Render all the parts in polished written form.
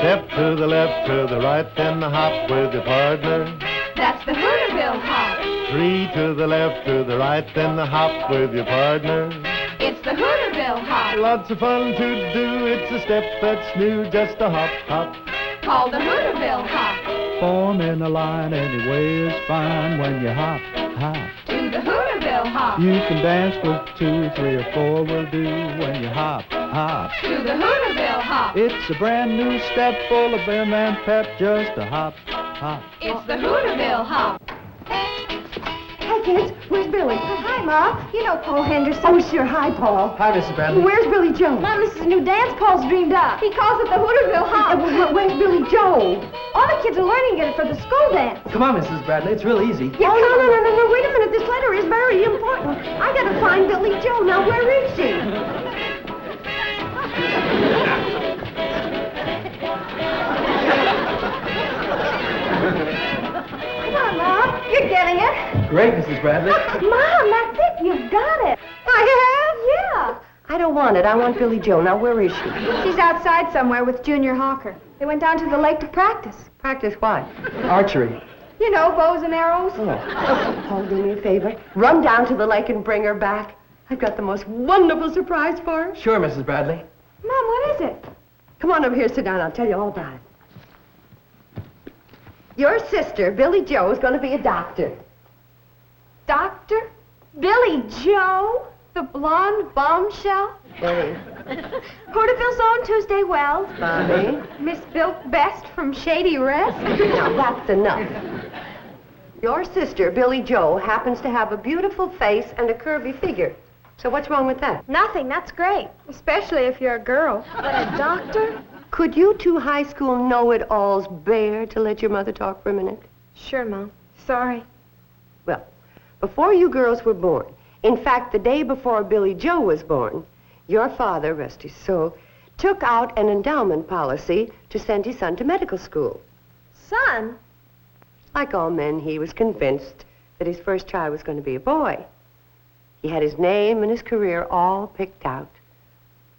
Step to the left, to the right, then the hop with your partner. That's the Hooterville Hop. 3 to the left, to the right, then the hop with your partner. It's the Hooterville Hop. Lots of fun to do, it's a step that's new, just a hop, hop. Called the Hooterville Hop. Form in a line anyway is fine when you hop, hop. To the Hooterville Hop. You can dance with 2, 3, or 4 will do when you hop, hop. To the Hooterville Hop. It's a brand new step full of vim and pep, just a hop, hop. It's the Hooterville Hop. Hi, kids. Where's Billy? Hi, Ma. You know Paul Henderson. Oh, sure. Hi, Paul. Hi, Mrs. Bradley. Where's Billie Jo? Mom, this is a new dance Paul's dreamed up. He calls it the Hooterville Hop. Where's Billie Jo? All the kids are learning it for the school dance. Come on, Mrs. Bradley. It's real easy. Yeah, no. Wait a minute. This letter is very important. I gotta find Billie Jo. Now, where is she? Come on, Mom. You're getting it. Great, Mrs. Bradley. Mom, that's it. You've got it. I have? Yeah. I don't want it. I want Billie Jo. Now, where is she? She's outside somewhere with Junior Hawker. They went down to the lake to practice. Practice what? Archery. You know, bows and arrows. Oh. Paul, do me a favor. Run down to the lake and bring her back. I've got the most wonderful surprise for her. Sure, Mrs. Bradley. Mom, what is it? Come on over here, sit down. I'll tell you all about it. Your sister, Billie Jo, is going to be a doctor. Doctor? Billie Jo? The blonde bombshell? Billy. Hooterville's own Tuesday Wells. Bobby. Miss Built Best from Shady Rest. Now, that's enough. Your sister, Billie Jo, happens to have a beautiful face and a curvy figure. So what's wrong with that? Nothing, that's great. Especially if you're a girl. But a doctor? Could you two high school know-it-alls bear to let your mother talk for a minute? Sure, Mom. Sorry. Well, before you girls were born, in fact, the day before Billie Jo was born, your father, rest his soul, took out an endowment policy to send his son to medical school. Son? Like all men, he was convinced that his first child was going to be a boy. He had his name and his career all picked out.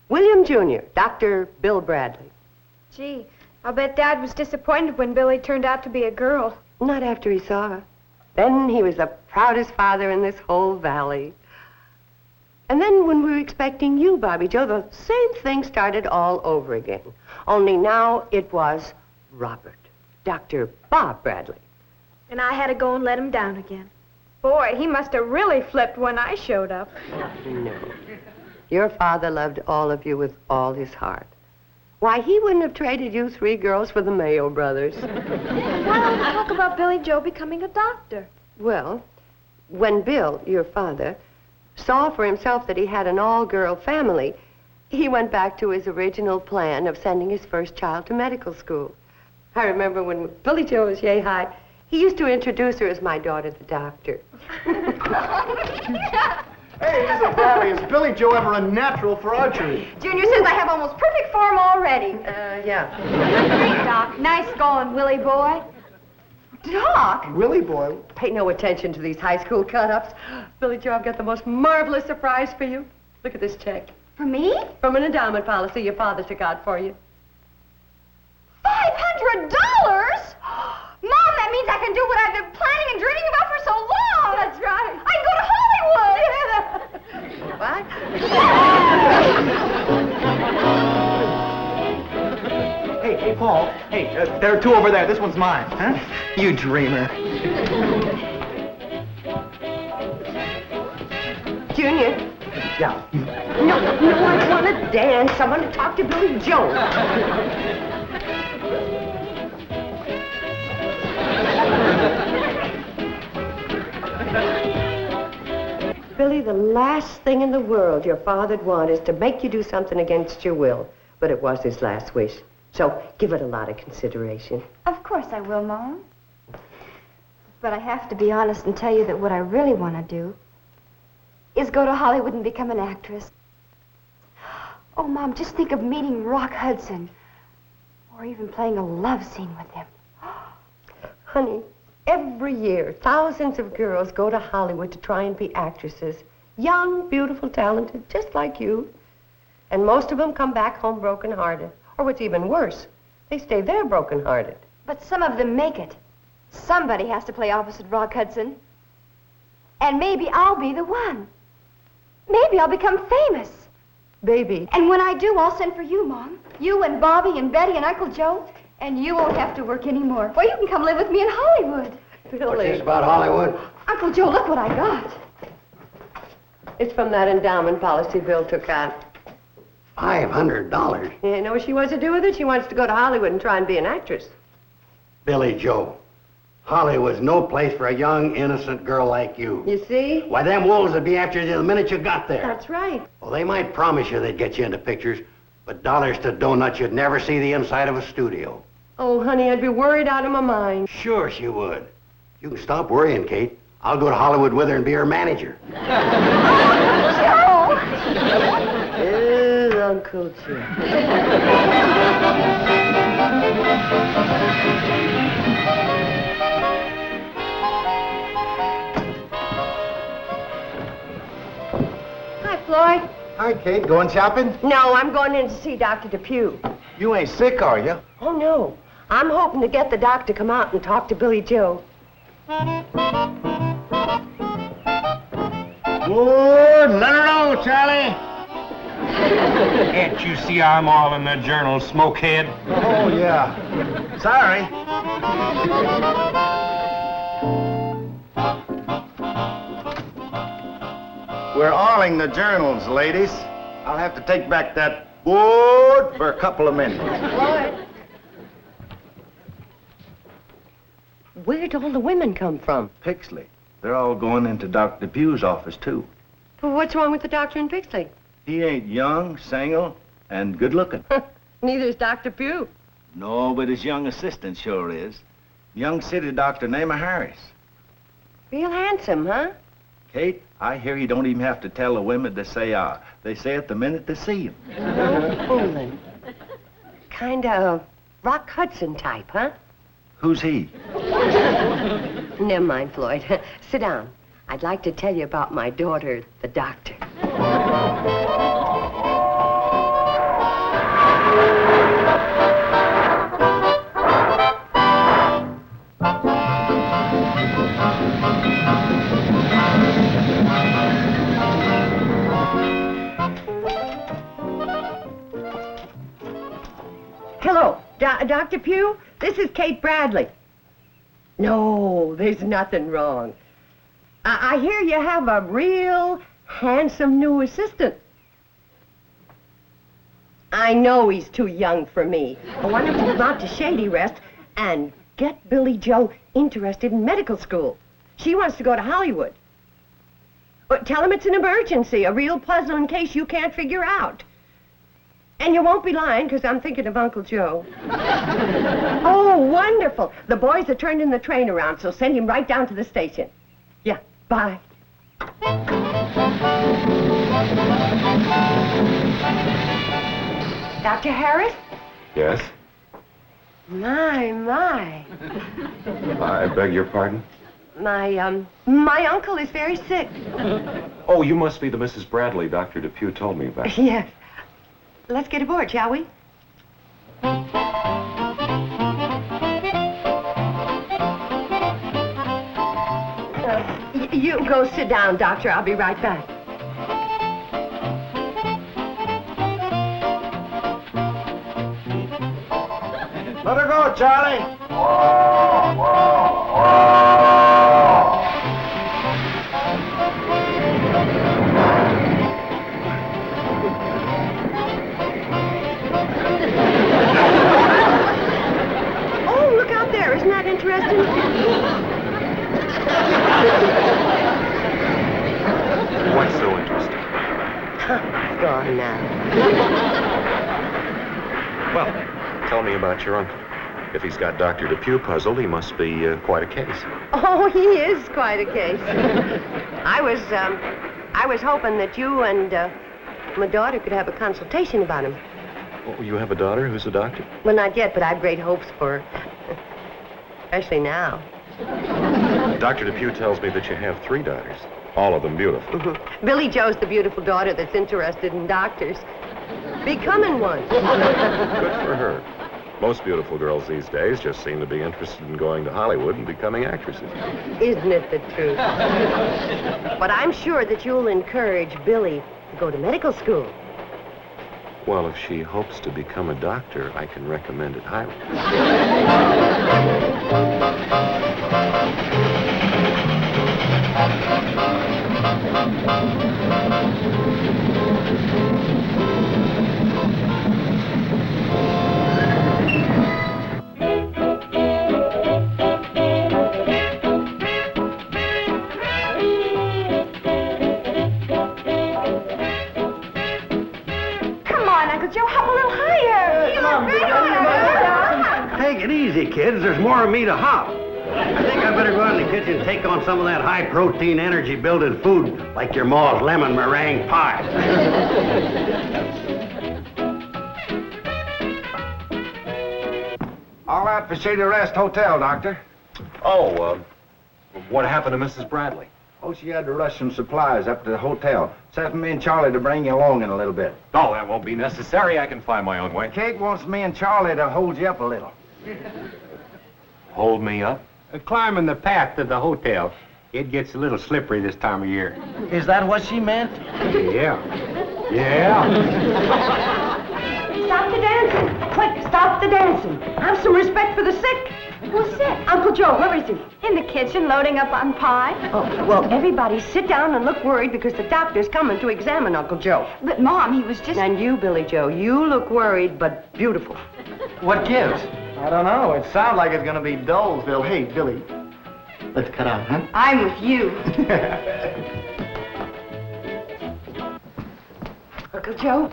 William Jr., Dr. Bill Bradley. Gee, I'll bet Dad was disappointed when Billie turned out to be a girl. Not after he saw her. Then he was the proudest father in this whole valley. And then when we were expecting you, Bobby Jo, the same thing started all over again. Only now it was Robert, Dr. Bob Bradley. And I had to go and let him down again. Boy, he must have really flipped when I showed up. No. Your father loved all of you with all his heart. Why, he wouldn't have traded you 3 girls for the Mayo brothers. Why don't we talk about Billie Jo becoming a doctor? Well, when Bill, your father, saw for himself that he had an all-girl family, he went back to his original plan of sending his first child to medical school. I remember when Billie Jo was yay high, he used to introduce her as my daughter, the doctor. Hey, Mrs. Bradley, is Billie Jo ever a natural for archery? Junior says I have almost perfect form already. Yeah. Great, Doc. Nice going, Willie boy. Doc! Willie boy. Pay no attention to these high school cut-ups. Billie Jo, I've got the most marvelous surprise for you. Look at this check. For me? From an endowment policy your father took out for you. $500? Mom, that means I can do what I've been planning and dreaming about for so long. That's right. I can go to Hollywood. What? Hey, Paul. Hey, there are 2 over there. This one's mine. Huh? You dreamer. Junior. Yeah. No, I want to dance. I want to talk to Billie Jo. Billy, the last thing in the world your father'd want is to make you do something against your will. But it was his last wish. So give it a lot of consideration. Of course I will, Mom. But I have to be honest and tell you that what I really want to do is go to Hollywood and become an actress. Oh, Mom, just think of meeting Rock Hudson. Or even playing a love scene with him. Honey, every year, thousands of girls go to Hollywood to try and be actresses. Young, beautiful, talented, just like you. And most of them come back home broken-hearted. Or what's even worse, They stay there broken-hearted. But some of them make it. Somebody has to play opposite Rock Hudson. And maybe I'll be the one. Maybe I'll become famous. Baby. And when I do, I'll send for you, Mom. You and Bobby and Betty and Uncle Joe. And you won't have to work anymore. Or you can come live with me in Hollywood. Billy. What's this about Hollywood? Uncle Joe, look what I got. It's from that endowment policy Bill took out. $500. You know what she wants to do with it? She wants to go to Hollywood and try and be an actress. Billie Jo, Hollywood's no place for a young, innocent girl like you. You see? Why, them wolves would be after you the minute you got there. That's right. Well, they might promise you they'd get you into pictures, but dollars to donuts, you'd never see the inside of a studio. Oh, honey, I'd be worried out of my mind. Sure she would. You can stop worrying, Kate. I'll go to Hollywood with her and be her manager. Joe! Uncle Joe. Hi, Floyd. Hi, Kate. Going shopping? No, I'm going in to see Dr. Depew. You ain't sick, are you? Oh, no. I'm hoping to get the doc to come out and talk to Billie Jo. Good, let her know, Charlie. Can't you see I'm all in the journal, smokehead? Oh, yeah. Sorry. We're alling the journals, ladies. I'll have to take back that wood for a couple of minutes. Floyd. Where'd all the women come from? Pixley. They're all going into Dr. Depew's office, too. Well, what's wrong with the doctor in Pixley? He ain't young, single, and good-looking. Neither is Dr. Depew. No, but his young assistant sure is. Young city doctor named Harris. Real handsome, huh? Kate, I hear you don't even have to tell the women to say ah. They say it the minute they see him. No fooling. Kind of Rock Hudson type, huh? Who's he? Never mind, Floyd. Sit down. I'd like to tell you about my daughter, the doctor. Hello, Dr. Pugh? This is Kate Bradley. No, there's nothing wrong. I hear you have a real handsome new assistant. I know he's too young for me. I want him to come out to Shady Rest and get Billie Jo interested in medical school. She wants to go to Hollywood. But tell him it's an emergency, a real puzzle in case you can't figure out. And you won't be lying, because I'm thinking of Uncle Joe. Oh, wonderful. The boys are turning the train around, so send him right down to the station. Yeah, bye. Dr. Harris? Yes? My. I beg your pardon? My uncle is very sick. Oh, you must be the Mrs. Bradley Dr. Depew told me about. Yes. Let's get aboard, shall we? You go sit down, Doctor. I'll be right back. Let her go, Charlie. Oh, look out there. Isn't that interesting? What's so interesting? Gone now. Well, tell me about your uncle. If he's got Dr. Depew puzzled, he must be quite a case. Oh, he is quite a case. I was hoping that you and my daughter could have a consultation about him. Oh, you have a daughter who's a doctor? Well, not yet, but I have great hopes for her. Especially now. Dr. Depew tells me that you have 3 daughters, all of them beautiful. Billie Jo's the beautiful daughter that's interested in doctors. Becoming one. Good for her. Most beautiful girls these days just seem to be interested in going to Hollywood and becoming actresses. Isn't it the truth? But I'm sure that you'll encourage Billie to go to medical school. Well, if she hopes to become a doctor, I can recommend it highly. Take it easy, kids. There's more of me to hop. I think I better go out in the kitchen and take on some of that high-protein, energy-building food, like your ma's lemon meringue pie. All right, for Shady Rest Hotel, Doctor. Oh, what happened to Mrs. Bradley? Oh, she had to rush some supplies up to the hotel. Sent me and Charlie to bring you along in a little bit. Oh, that won't be necessary. I can find my own way. Kate wants me and Charlie to hold you up a little. Hold me up? Climbing the path to the hotel. It gets a little slippery this time of year. Is that what she meant? Yeah. Yeah. Stop the dancing. Quick, stop the dancing. Have some respect for the sick. Who's sick? Uncle Joe, where is he? In the kitchen, loading up on pie. Oh, well, everybody sit down and look worried because the doctor's coming to examine Uncle Joe. But, Mom, he was just... And you, Billie Jo, you look worried but beautiful. What gives? I don't know. It sounds like it's gonna be Dolesville. Hey, Billy, let's cut out, huh? I'm with you. Uncle Joe,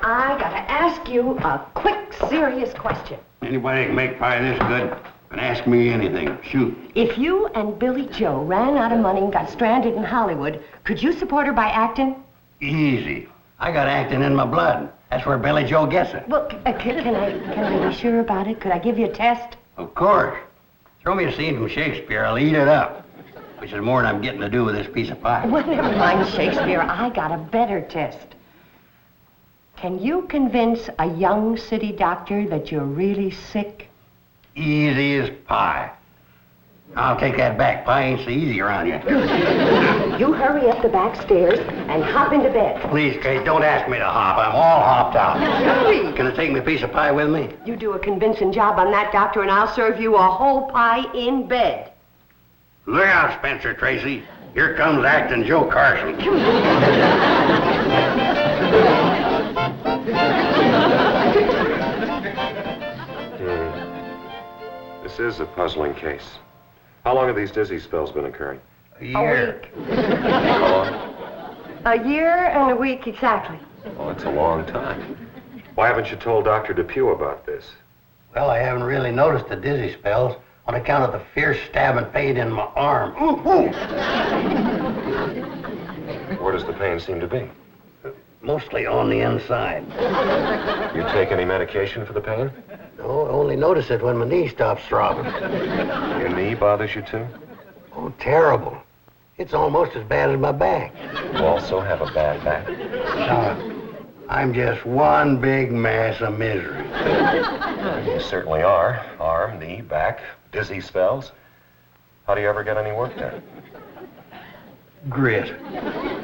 I gotta ask you a quick, serious question. Anybody can make pie this good and ask me anything. Shoot. If you and Billie Jo ran out of money and got stranded in Hollywood, could you support her by acting? Easy. I got acting in my blood. That's where Billie Jo gets it. Well, can I be sure about it? Could I give you a test? Of course. Throw me a scene from Shakespeare. I'll eat it up. Which is more than I'm getting to do with this piece of pie. Well, never mind Shakespeare. I got a better test. Can you convince a young city doctor that you're really sick? Easy as pie. I'll take that back. Pie ain't so easy around here. You hurry up the back stairs and hop into bed. Please, Kate, don't ask me to hop. I'm all hopped out. Hurry! Can I take my piece of pie with me? You do a convincing job on that, doctor, and I'll serve you a whole pie in bed. Look out, Spencer Tracy. Here comes acting Joe Carson. This is a puzzling case. How long have these dizzy spells been occurring? A year. How long? A year and a week exactly. Oh, it's a long time. Why haven't you told Dr. Depew about this? Well, I haven't really noticed the dizzy spells on account of the fierce stabbing pain in my arm. Ooh, ooh. Where does the pain seem to be? Mostly on the inside. You take any medication for the pain? No, I only notice it when my knee stops throbbing. Your knee bothers you too? Oh, terrible. It's almost as bad as my back. You also have a bad back. I'm just one big mass of misery. You certainly are. Arm, knee, back, dizzy spells. How do you ever get any work done? Grit.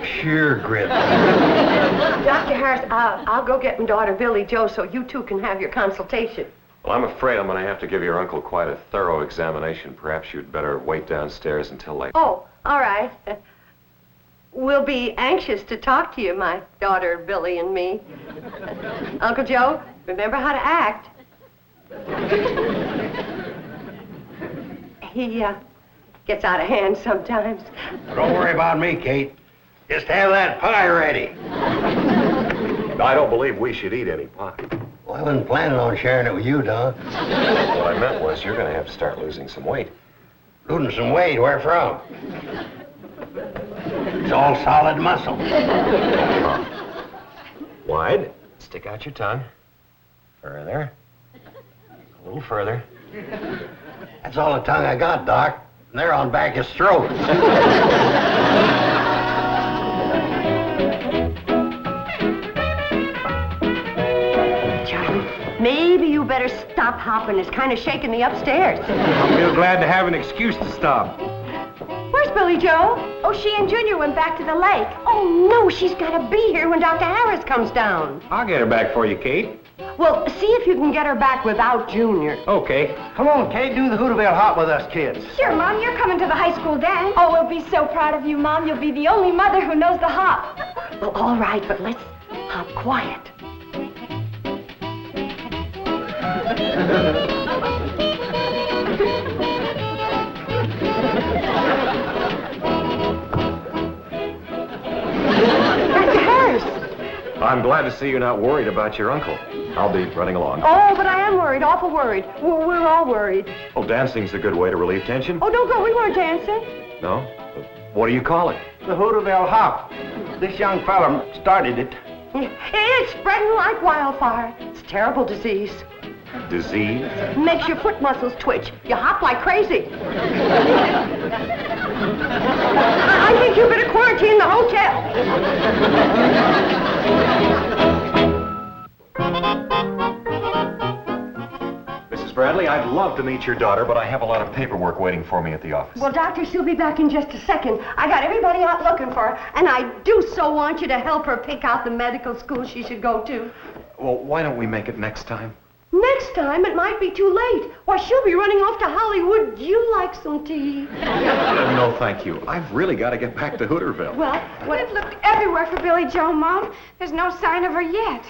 Sheer grit. Dr. Harris, I'll go get my daughter Billie Jo so you two can have your consultation. Well, I'm afraid I'm going to have to give your uncle quite a thorough examination. Perhaps you'd better wait downstairs until later. Oh, all right. We'll be anxious to talk to you, my daughter Billie and me. Uncle Joe, remember how to act. He gets out of hand sometimes. Don't worry about me, Kate. Just have that pie ready. I don't believe we should eat any pie. Well, I wasn't planning on sharing it with you, Don. What I meant was you're going to have to start losing some weight. Losing some weight, where from? It's all solid muscle. Wide. Stick out your tongue. Further. A little further. That's all the tongue I got, Doc. And they're on back his throat. Charlie, maybe you stop hopping. It's kind of shaking me upstairs. I'm real glad to have an excuse to stop. Where's Billie Jo? Oh, she and Junior went back to the lake. Oh, no, she's got to be here when Dr. Harris comes down. I'll get her back for you, Kate. Well, see if you can get her back without Junior. Okay. Come on, Kate, do the Hooterville Hop with us kids. Sure, Mom, you're coming to the high school dance. Oh, we'll be so proud of you, Mom. You'll be the only mother who knows the hop. Well, all right, but let's hop quiet. Dr. Harris! I'm glad to see you're not worried about your uncle. I'll be running along. Oh, but I am worried, awful worried. We're all worried. Oh, dancing's a good way to relieve tension. Oh, don't go, we weren't dancing. No? What do you call it? The Hooterville Hop. This young fella started it. It's spreading like wildfire. It's a terrible disease. Disease? Makes your foot muscles twitch. You hop like crazy. I think you better quarantine the hotel. Mrs. Bradley, I'd love to meet your daughter, but I have a lot of paperwork waiting for me at the office. Well, Doctor, she'll be back in just a second. I got everybody out looking for her, and I do so want you to help her pick out the medical school she should go to. Well, why don't we make it next time? Next time, it might be too late. Why, she'll be running off to Hollywood. You like some tea? No, thank you. I've really got to get back to Hooterville. Well, We've looked everywhere for Billie Jo, Mom. There's no sign of her yet.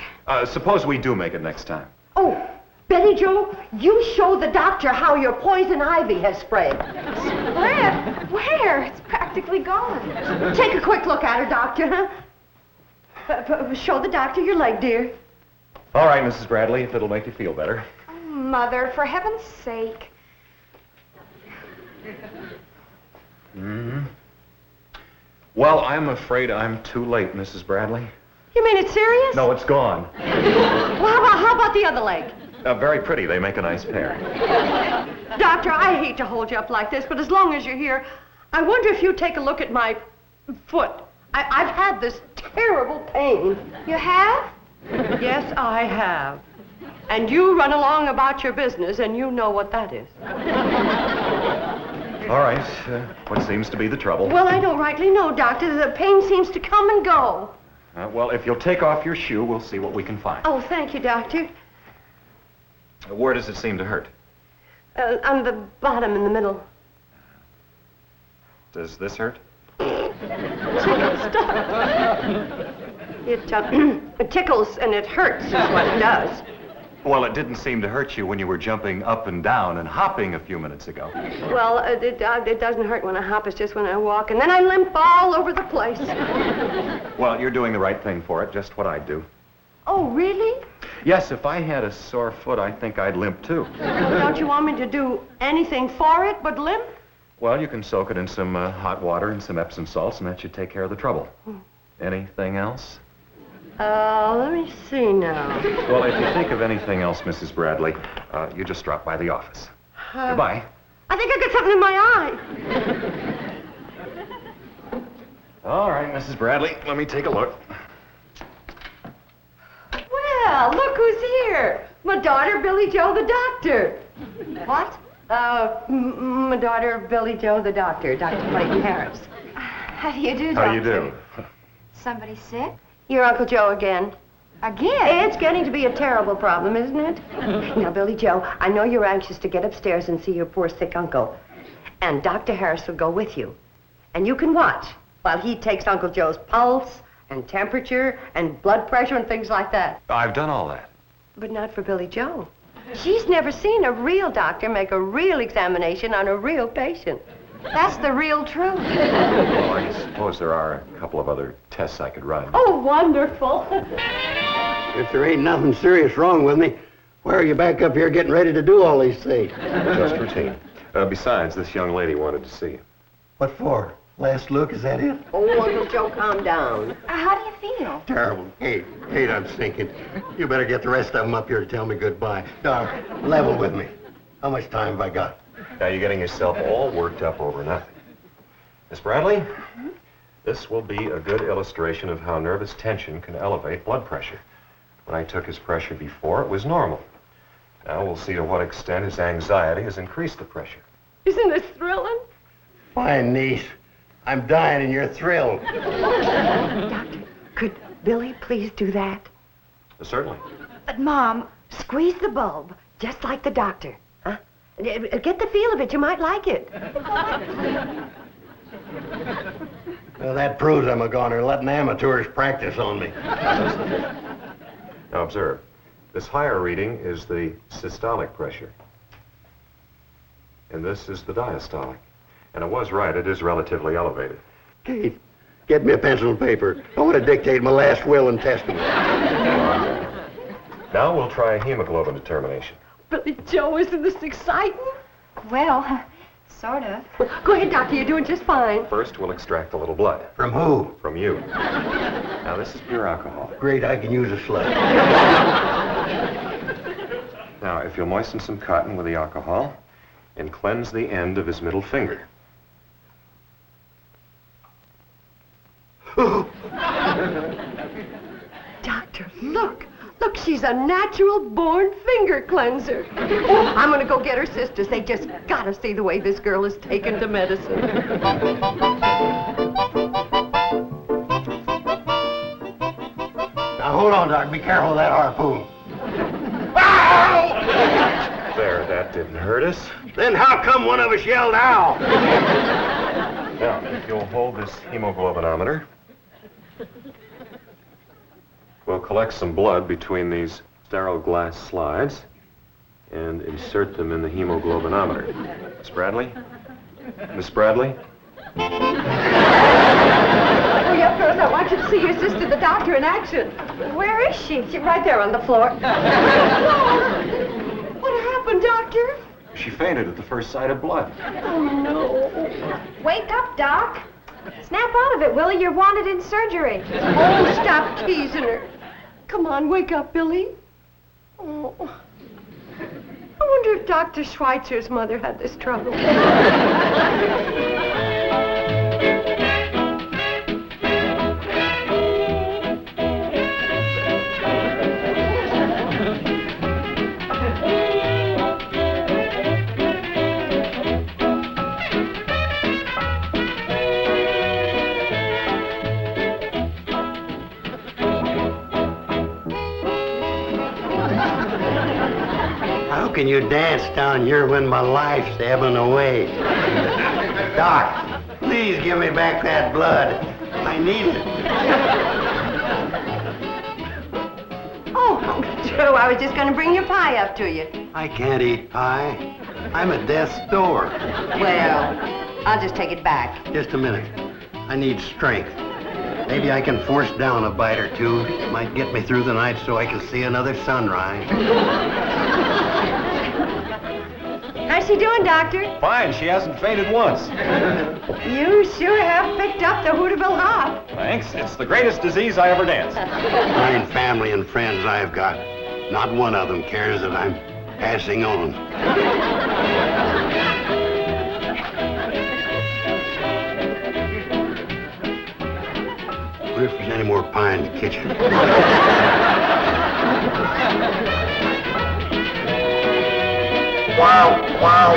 Suppose we do make it next time. oh, Billie Jo, you show the doctor how your poison ivy has spread. Spread? Where? It's practically gone. Take a quick look at her, Doctor, huh? Show the doctor your leg, dear. All right, Mrs. Bradley, if it'll make you feel better. Oh, Mother, for heaven's sake. Mm-hmm. Well, I'm afraid I'm too late, Mrs. Bradley. You mean it's serious? No, it's gone. Well, how about the other leg? Very pretty. They make a nice pair. Doctor, I hate to hold you up like this, but as long as you're here, I wonder if you'd take a look at my foot. I've had this terrible pain. You have? Yes, I have. And you run along about your business, and you know what that is. All right. What seems to be the trouble? Well, I don't rightly know, Doctor. The pain seems to come and go. Well, if you'll take off your shoe, we'll see what we can find. Oh, thank you, Doctor. Where does it seem to hurt? On the bottom in the middle. Does this hurt? Stop. It tickles and it hurts is what it does. Well, it didn't seem to hurt you when you were jumping up and down and hopping a few minutes ago. Well, it doesn't hurt when I hop. It's just when I walk. And then I limp all over the place. Well, you're doing the right thing for it, just what I'd do. Oh, really? Yes, if I had a sore foot, I think I'd limp too. Don't you want me to do anything for it but limp? Well, you can soak it in some hot water and some Epsom salts, and that should take care of the trouble. Anything else? Let me see now. Well, if you think of anything else, Mrs. Bradley, you just drop by the office. Goodbye. I think I got something in my eye. All right, Mrs. Bradley, let me take a look. Well, look who's here. My daughter, Billie Jo, the doctor. What? My daughter, Billie Jo, the doctor, Dr. Clayton Harris. How do you do, How Doctor? you do? Somebody sick? Your Uncle Joe again. Again? It's getting to be a terrible problem, isn't it? Now, Billie Jo, I know you're anxious to get upstairs and see your poor sick uncle. And Dr. Harris will go with you. And you can watch while he takes Uncle Joe's pulse and temperature and blood pressure and things like that. I've done all that. But not for Billie Jo. She's never seen a real doctor make a real examination on a real patient. That's the real truth. Well, I suppose there are a couple of other tests I could run. Oh, wonderful. If there ain't nothing serious wrong with me, why are you back up here getting ready to do all these things? Just routine. Besides, this young lady wanted to see you. What for? Last look, is that it? Oh, Uncle Joe, calm down. How do you feel? Terrible. Kate, I'm sinking. You better get the rest of them up here to tell me goodbye. Darling, level with me. How much time have I got? Now, you're getting yourself all worked up over nothing. Miss Bradley, this will be a good illustration of how nervous tension can elevate blood pressure. When I took his pressure before, it was normal. Now we'll see to what extent his anxiety has increased the pressure. Isn't this thrilling? Fine, niece. I'm dying and you're thrilled. Doctor, could Billy please do that? Certainly. But, Mom, squeeze the bulb, just like the doctor. Huh? Get the feel of it. You might like it. Well, that proves I'm a goner, letting amateurs practice on me. Now observe. This higher reading is the systolic pressure. And this is the diastolic. And I was right, it is relatively elevated. Kate, get me a pencil and paper. I want to dictate my last will and testament. Now we'll try a hemoglobin determination. Billie Jo, isn't this exciting? Well, sort of. Go ahead, Doctor. You're doing just fine. First, we'll extract a little blood. From who? From you. Now, this is pure alcohol. Great, I can use a sled. Now, if you'll moisten some cotton with the alcohol and cleanse the end of his middle finger. Doctor, look. Look, she's a natural-born finger cleanser. Oh, I'm going to go get her sisters. They just got to see the way this girl is taken to medicine. Now, hold on, Doc. Be careful of that harpoon. There, that didn't hurt us. Then how come one of us yelled, ow? Now, if you'll hold this hemoglobinometer, we'll collect some blood between these sterile glass slides and insert them in the hemoglobinometer. Miss Bradley? Miss Bradley? Hurry up, girls. I want you to see your sister, the doctor, in action. Where is she? She's right there on the floor. What happened, Doctor? She fainted at the first sight of blood. Oh, no. Wake up, Doc. Snap out of it, Willie. You're wanted in surgery. Oh, stop teasing her. Come on, wake up, Billy. Oh. I wonder if Dr. Schweitzer's mother had this trouble. How can you dance down here when my life's ebbing away? Doc, please give me back that blood. I need it. Oh, Joe, I was just going to bring your pie up to you. I can't eat pie. I'm at death's door. Well, I'll just take it back. Just a minute. I need strength. Maybe I can force down a bite or two. Might get me through the night so I can see another sunrise. How's she doing, Doctor? Fine, she hasn't fainted once. You sure have picked up the Hooterville Hop. Thanks, it's the greatest disease I ever danced. Fine family and friends I've got. Not one of them cares that I'm passing on. Wonder if there's any more pie in the kitchen. Wow, wow.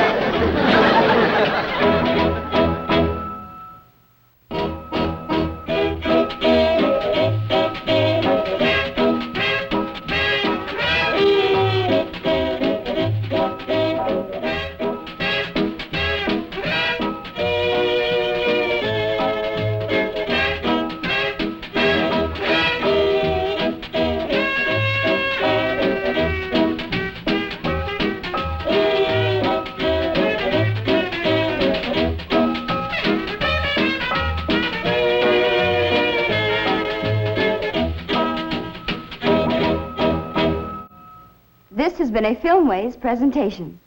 This has been a Filmways presentation.